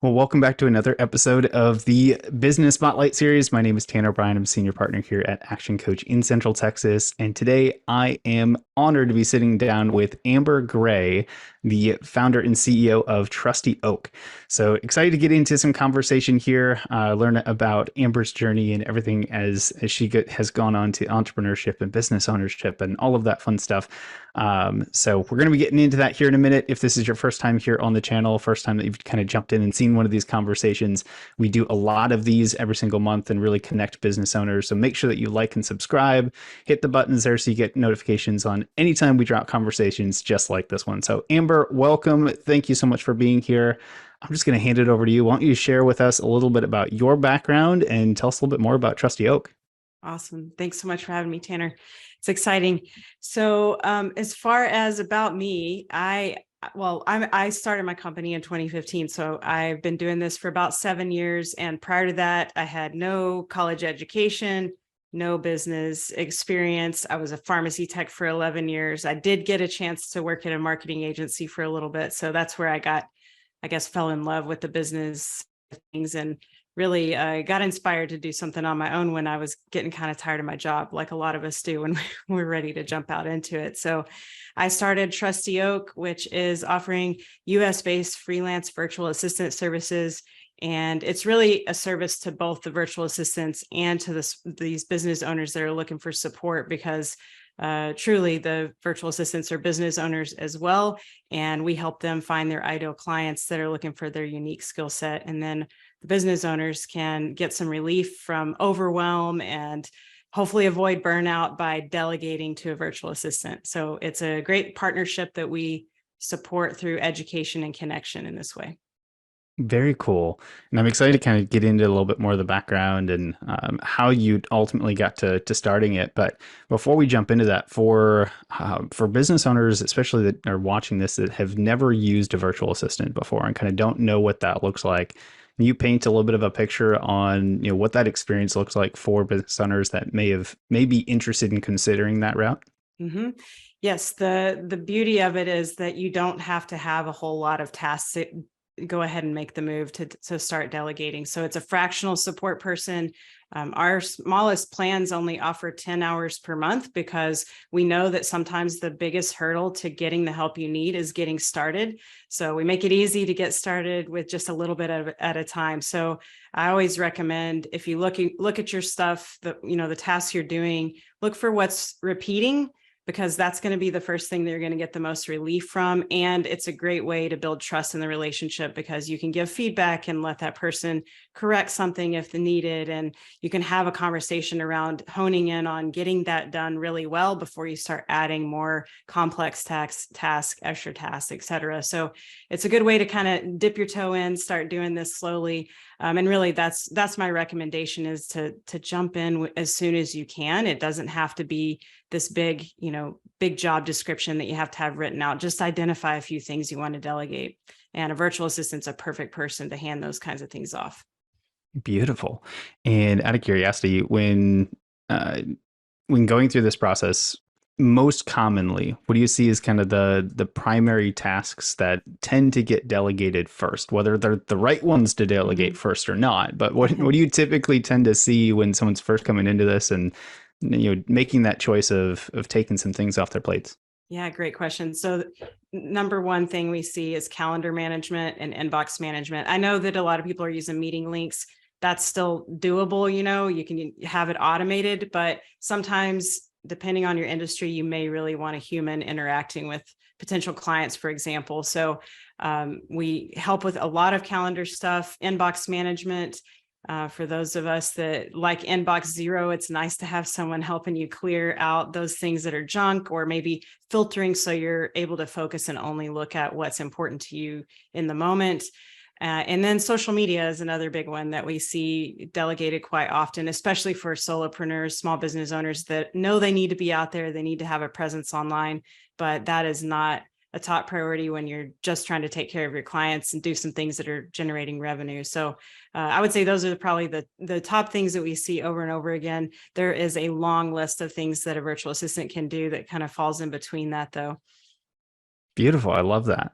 Well, welcome back to another episode of the Business Spotlight series. My name is Tanner Bryan. I'm senior partner here at Action Coach in Central Texas. And today I am honored to be sitting down with Amber Gray, the founder and CEO of Trusty Oak. So excited to get into some conversation here, learn about Amber's journey and everything as she has gone on to entrepreneurship and business ownership and all of that fun stuff. So we're going to be getting into that here in a minute. If this is your first time here on the channel, first time that you've kind of jumped in and seen one of these conversations, we do a lot of these every single month and really connect business owners. So make sure that you like and subscribe, hit the buttons there so you get notifications on anytime we drop conversations just like this one. So Amber, welcome. Thank you so much for being here. I'm just going to hand it over to you. Why don't you share with us a little bit about your background and tell us a little bit more about Trusty Oak? Awesome. Thanks so much for having me, Tanner. It's exciting. So as far as about me, I started my company in 2015. So I've been doing this for about 7 years. And prior to that, I had no college education, no business experience. I was a pharmacy tech for 11 years. I did get a chance to work at a marketing agency for a little bit. So that's where fell in love with the business things and really got inspired to do something on my own when I was getting kind of tired of my job, like a lot of us do when we're ready to jump out into it. So I started Trusty Oak, which is offering US-based freelance virtual assistant services. And it's really a service to both the virtual assistants and to these business owners that are looking for support because truly the virtual assistants are business owners as well. And we help them find their ideal clients that are looking for their unique skill set. And then the business owners can get some relief from overwhelm and hopefully avoid burnout by delegating to a virtual assistant. So it's a great partnership that we support through education and connection in this way. Very cool. And I'm excited to kind of get into a little bit more of the background and how you ultimately got to starting it. But before we jump into that, for business owners, especially that are watching this, that have never used a virtual assistant before and kind of don't know what that looks like, can you paint a little bit of a picture on what that experience looks like for business owners that may be interested in considering that route? Mm-hmm. Yes, the beauty of it is that you don't have to have a whole lot of tasks. Go ahead and make the move to start delegating. So it's a fractional support person. Our smallest plans only offer 10 hours per month because we know that sometimes the biggest hurdle to getting the help you need is getting started. So we make it easy to get started with just a little bit at a time. So I always recommend if you look at your stuff, the tasks you're doing, look for what's repeating, because that's going to be the first thing that you're going to get the most relief from. And it's a great way to build trust in the relationship because you can give feedback and let that person correct something if needed. And you can have a conversation around honing in on getting that done really well before you start adding more complex tasks, extra tasks, et cetera. So it's a good way to kind of dip your toe in, start doing this slowly. And really that's my recommendation is to jump in as soon as you can. It doesn't have to be this big job description that you have to have written out. Just identify a few things you want to delegate. And a virtual assistant's a perfect person to hand those kinds of things off. Beautiful. And out of curiosity, when going through this process, most commonly, what do you see as kind of the primary tasks that tend to get delegated first, whether they're the right ones to delegate first or not? But what do you typically tend to see when someone's first coming into this and making that choice of taking some things off their plates? Yeah, great question. So number one thing we see is calendar management and inbox management. I know that a lot of people are using meeting links. That's still doable, you can have it automated, but sometimes depending on your industry, you may really want a human interacting with potential clients, for example. So we help with a lot of calendar stuff, inbox management. For those of us that like inbox zero, it's nice to have someone helping you clear out those things that are junk or maybe filtering so you're able to focus and only look at what's important to you in the moment. And then social media is another big one that we see delegated quite often, especially for solopreneurs, small business owners that know they need to be out there. They need to have a presence online, but that is not a top priority when you're just trying to take care of your clients and do some things that are generating revenue. So I would say those are probably the top things that we see over and over again. There is a long list of things that a virtual assistant can do that kind of falls in between that, though. Beautiful. I love that.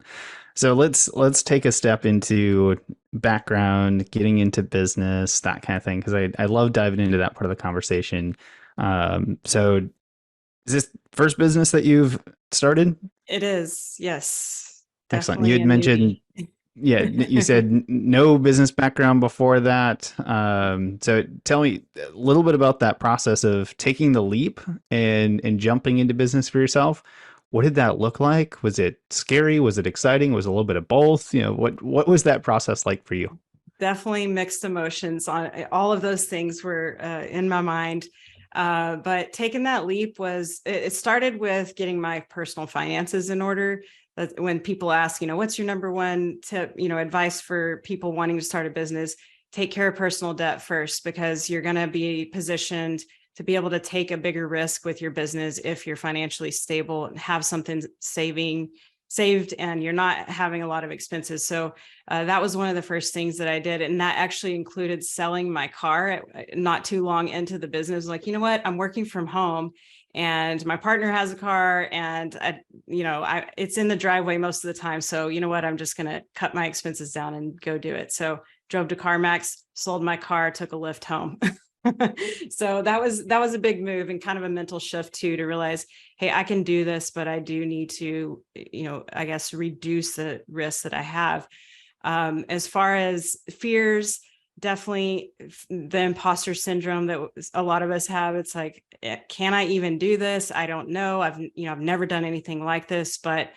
So let's take a step into background, getting into business, that kind of thing, because I love diving into that part of the conversation. So is this first business that you've started? It is, yes, Excellent. You definitely had a mentioned, newbie. yeah, you said no business background before that. So tell me a little bit about that process of taking the leap and jumping into business for yourself. What did that look like? Was it scary? Was it exciting? Was it a little bit of both? What was that process like for you? Definitely mixed emotions on all of those things were in my mind. But taking that leap it started with getting my personal finances in order. When people ask, what's your number one tip, advice for people wanting to start a business, take care of personal debt first, because you're going to be positioned to be able to take a bigger risk with your business if you're financially stable and have something saved and you're not having a lot of expenses. So that was one of the first things that I did. And that actually included selling my car not too long into the business. Like, you know what, I'm working from home and my partner has a car and it's in the driveway most of the time. So you know what, I'm just going to cut my expenses down and go do it. So drove to CarMax, sold my car, took a lift home. So that was a big move and kind of a mental shift too, to realize, hey, I can do this, but I do need to, I guess, reduce the risks that I have. As far as fears, definitely the imposter syndrome that a lot of us have. It's like, can I even do this? I don't know. I've never done anything like this, but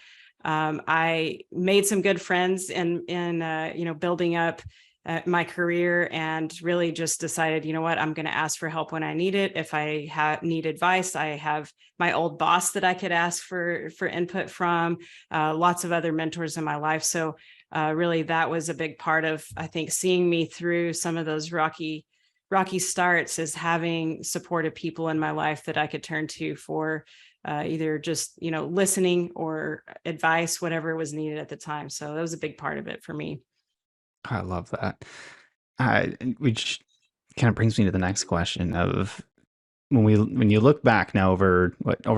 I made some good friends in building up my career, and really just decided, you know what, I'm going to ask for help when I need it. If I need advice, I have my old boss that I could ask for input from, lots of other mentors in my life. So really that was a big part of, I think, seeing me through some of those rocky starts, is having supportive people in my life that I could turn to for either just, listening or advice, whatever was needed at the time. So that was a big part of it for me. I love that. Which kind of brings me to the next question of when you look back now over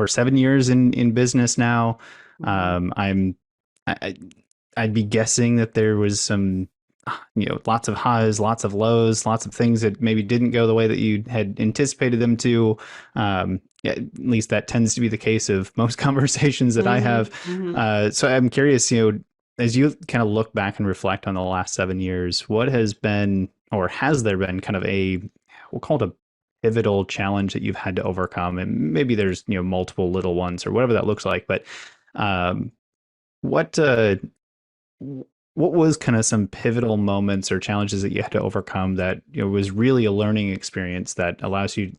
7 years in business now. Mhm. I'm I, I'd be guessing that there was some lots of highs, lots of lows, lots of things that maybe didn't go the way that you had anticipated them to. Yeah, at least that tends to be the case of most conversations that I have. Mhm. Mhm. So I'm curious, as you kind of look back and reflect on the last 7 years, what has been, or has there been kind of we'll call it a pivotal challenge that you've had to overcome? And maybe there's, multiple little ones or whatever that looks like, but um, what, what was kind of some pivotal moments or challenges that you had to overcome that was really a learning experience that allowed you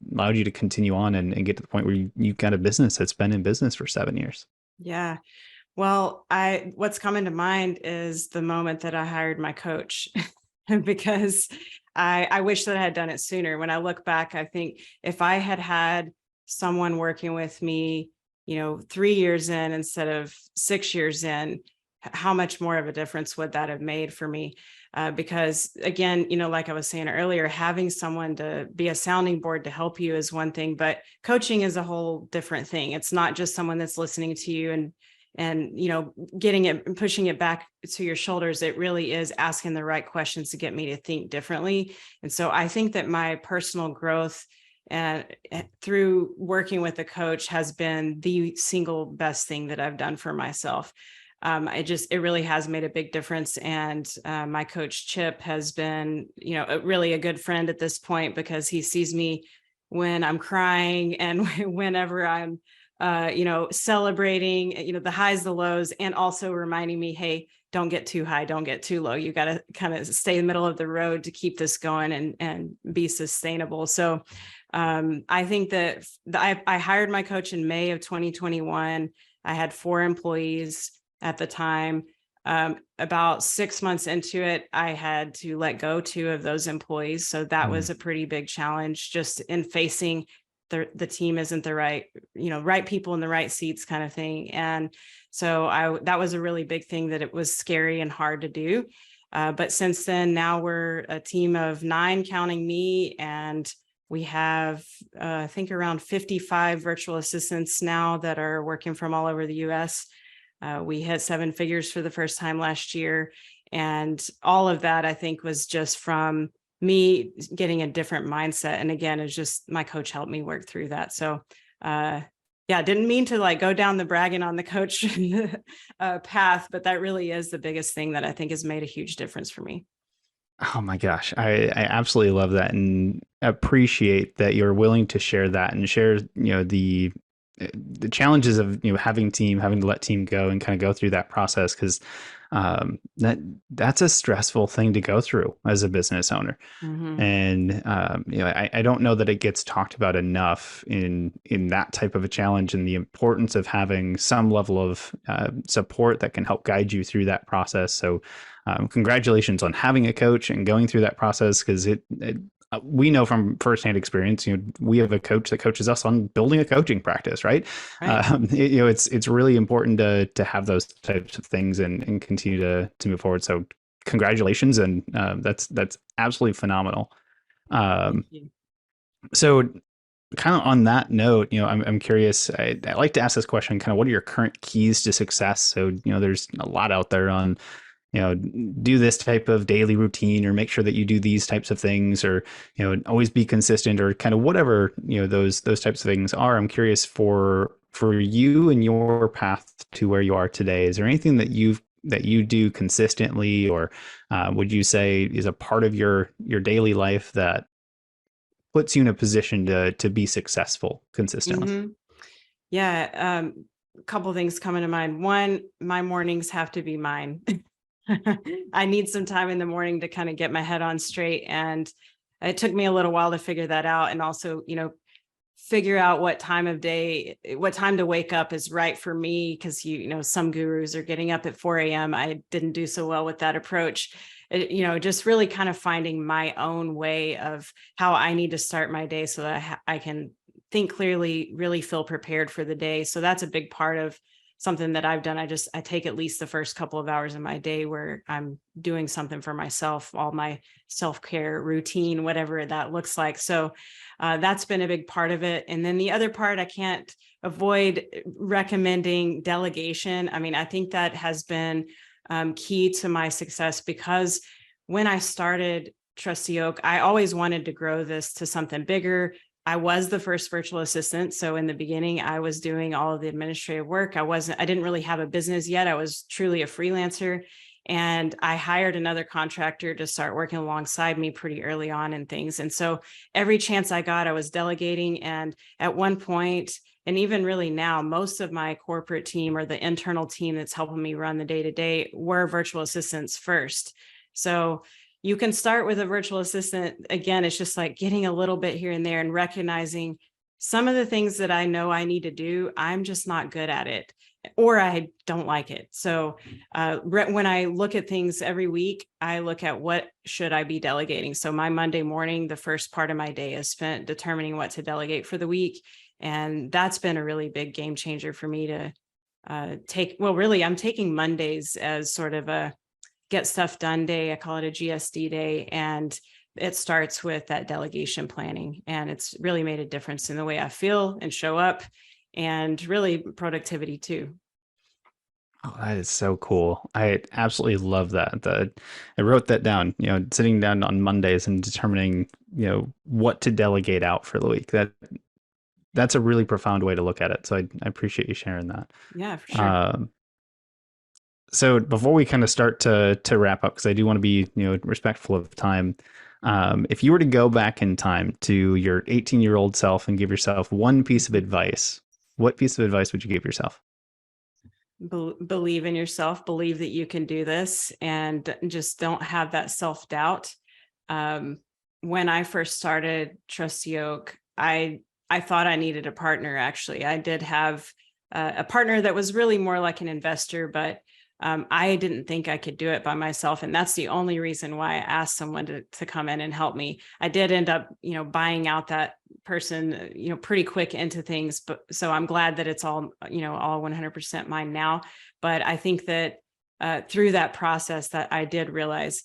to continue on and get to the point where you've got a business that's been in business for 7 years? Yeah. Well, what's coming to mind is the moment that I hired my coach, because I wish that I had done it sooner. When I look back, I think if I had had someone working with me, 3 years in instead of 6 years in, how much more of a difference would that have made for me? Because again, like I was saying earlier, having someone to be a sounding board to help you is one thing, but coaching is a whole different thing. It's not just someone that's listening to you and getting it and pushing it back to your shoulders. It really is asking the right questions to get me to think differently. And so I think that my personal growth and through working with a coach has been the single best thing that I've done for myself. It really has made a big difference. And my coach Chip has been, really a good friend at this point, because he sees me when I'm crying and whenever I'm celebrating, the highs, the lows, and also reminding me, hey, don't get too high, don't get too low. You got to kind of stay in the middle of the road to keep this going and be sustainable. So I think that I hired my coach in May of 2021. I had 4 employees at the time. About 6 months into it, I had to let go 2 of those employees. So that Mm. was a pretty big challenge, just in facing the team isn't the right people in the right seats kind of thing. And so that was a really big thing, that it was scary and hard to do. But since then, now we're a team of 9 counting me, and we have I think around 55 virtual assistants now that are working from all over the US. We hit 7 figures for the first time last year. And all of that, I think, was just from me getting a different mindset. And again, it's just my coach helped me work through that. So, yeah, didn't mean to like go down the bragging on the coach path, but that really is the biggest thing that I think has made a huge difference for me. Oh my gosh, I absolutely love that and appreciate that you're willing to share that and share, the challenges of having team, having to let team go and kind of go through that process because that's a stressful thing to go through as a business owner. Mm-hmm. And I don't know that it gets talked about enough in that type of a challenge and the importance of having some level of support that can help guide you through that process. So, congratulations on having a coach and going through that process because we know from firsthand experience, we have a coach that coaches us on building a coaching practice, right? Right. It's really important to have those types of things and continue to move forward. So congratulations, and that's absolutely phenomenal. Thank Um, you. so kind of on that note, I'm curious. I like to ask this question: kind of, what are your current keys to success? So there's a lot out there on do this type of daily routine or make sure that you do these types of things or always be consistent or kind of whatever those types of things are. I'm curious for you and your path to where you are today. Is there anything that you do consistently or would you say is a part of your daily life that puts you in a position to be successful consistently? Mm-hmm. Yeah. A couple of things coming to mind. One, my mornings have to be mine. I need some time in the morning to kind of get my head on straight. And it took me a little while to figure that out. And also, figure out what time of day, what time to wake up is right for me. Cause some gurus are getting up at 4 a.m. I didn't do so well with that approach. Just really kind of finding my own way of how I need to start my day so that I can think clearly, really feel prepared for the day. So that's a big part of something that I've done. I take at least the first couple of hours of my day where I'm doing something for myself, all my self-care routine, whatever that looks like. So that's been a big part of it. And then the other part, I can't avoid recommending delegation. I mean, I think that has been key to my success because when I started Trusty Oak, I always wanted to grow this to something bigger. I was the first virtual assistant. So in the beginning, I was doing all of the administrative work. I didn't really have a business yet. I was truly a freelancer. And I hired another contractor to start working alongside me pretty early on and things. And so every chance I got, I was delegating. And at one point, and even really now, most of my corporate team or the internal team that's helping me run the day-to-day were virtual assistants first. So you can start with a virtual assistant. Again, it's just like getting a little bit here and there and recognizing some of the things that I know I need to do, I'm just not good at it or I don't like it. So when I look at things every week, I look at what should I be delegating. So my Monday morning, the first part of my day is spent determining what to delegate for the week. And that's been a really big game changer for me to I'm taking Mondays as sort of a get stuff done day. I call it a GSD day. And it starts with that delegation planning. And it's really made a difference in the way I feel and show up and really productivity too. Oh, that is so cool. I absolutely love that. I wrote that down, sitting down on Mondays and determining, what to delegate out for the week. That's a really profound way to look at it. So I appreciate you sharing that. Yeah, for sure. Um, so before we kind of start to wrap up, because I do want to be, respectful of time. If you were to go back in time to your 18-year-old self and give yourself one piece of advice, what piece of advice would you give yourself? Believe in yourself, believe that you can do this, and just don't have that self-doubt. When I first started Trusty Oak, I thought I needed a partner. Actually, I did have a partner that was really more like an investor, but I didn't think I could do it by myself. And that's the only reason why I asked someone to come in and help me. I did end up, buying out that person, pretty quick into things. But so I'm glad that it's all 100% mine now. But I think that through that process that I did realize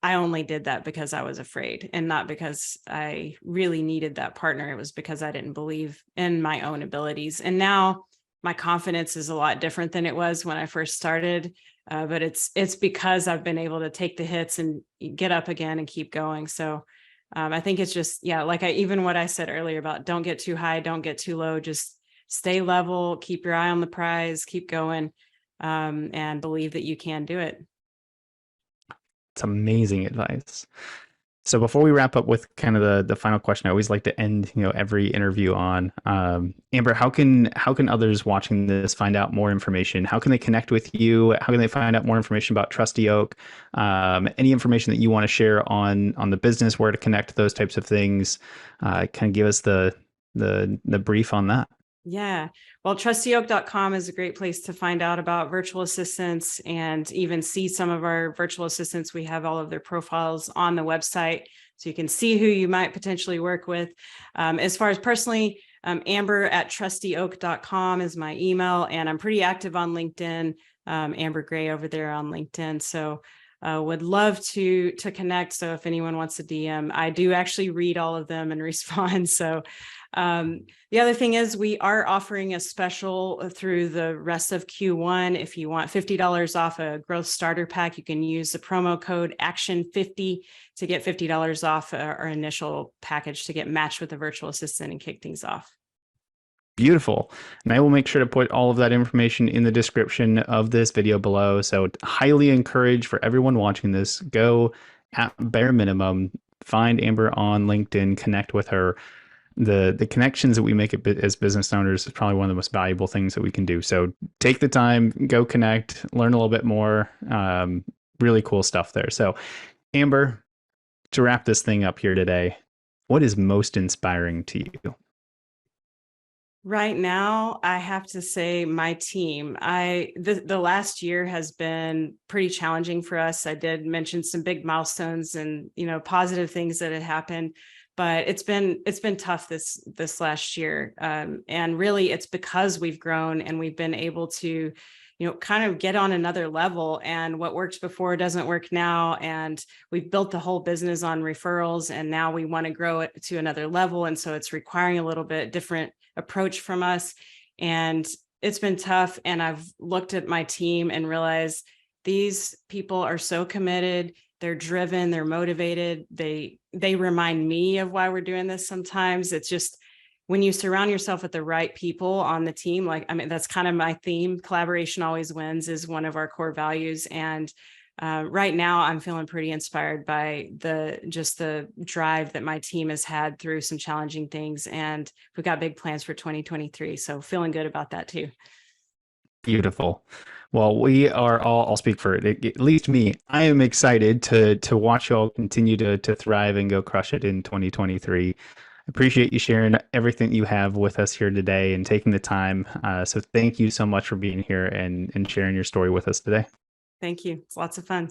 I only did that because I was afraid and not because I really needed that partner. It was because I didn't believe in my own abilities. And now my confidence is a lot different than it was when I first started. But it's because I've been able to take the hits and get up again and keep going. So I think it's just, yeah, like even what I said earlier about don't get too high, don't get too low, just stay level, keep your eye on the prize, keep going, and believe that you can do it. It's amazing advice. So before we wrap up with kind of the final question, I always like to end every interview on Amber. How can others watching this find out more information? How can they connect with you? How can they find out more information about Trusty Oak? Any information that you want to share on the business, where to connect, those types of things. Kind of give us the brief on that. Yeah. Well, trustyoak.com is a great place to find out about virtual assistants and even see some of our virtual assistants. We have all of their profiles on the website, so you can see who you might potentially work with. As far as personally, Amber at trustyoak.com is my email, and I'm pretty active on LinkedIn, Amber Gray over there on LinkedIn. So would love to connect. So if anyone wants a DM, I do actually read all of them and respond. So the other thing is we are offering a special through the rest of Q1. If you want $50 off a growth starter pack, you can use the promo code ACTION50 to get $50 off our initial package to get matched with a virtual assistant and kick things off. Beautiful. And I will make sure to put all of that information in the description of this video below. So highly encourage for everyone watching this, go at bare minimum, find Amber on LinkedIn, connect with her. The connections that we make as business owners is probably one of the most valuable things that we can do. So take the time, go connect, learn a little bit more. Really cool stuff there. So Amber, to wrap this thing up here today, what is most inspiring to you? Right now, I have to say my team. The last year has been pretty challenging for us. I did mention some big milestones and positive things that had happened, but it's been tough this last year. And really, it's because we've grown and we've been able to kind of get on another level, and what worked before doesn't work now. And we've built the whole business on referrals, and now we want to grow it to another level. And so it's requiring a little bit different approach from us. And it's been tough. And I've looked at my team and realized these people are so committed. They're driven, they're motivated. They remind me of why we're doing this sometimes. It's just, when you surround yourself with the right people on the team, that's kind of my theme. Collaboration always wins is one of our core values. And right now I'm feeling pretty inspired by the drive that my team has had through some challenging things. And we've got big plans for 2023. So feeling good about that too. Beautiful. Well, we are all, I'll speak for it, at least me. I am excited to watch you all continue to thrive and go crush it in 2023. Appreciate you sharing everything you have with us here today and taking the time. So thank you so much for being here and sharing your story with us today. Thank you. It's lots of fun.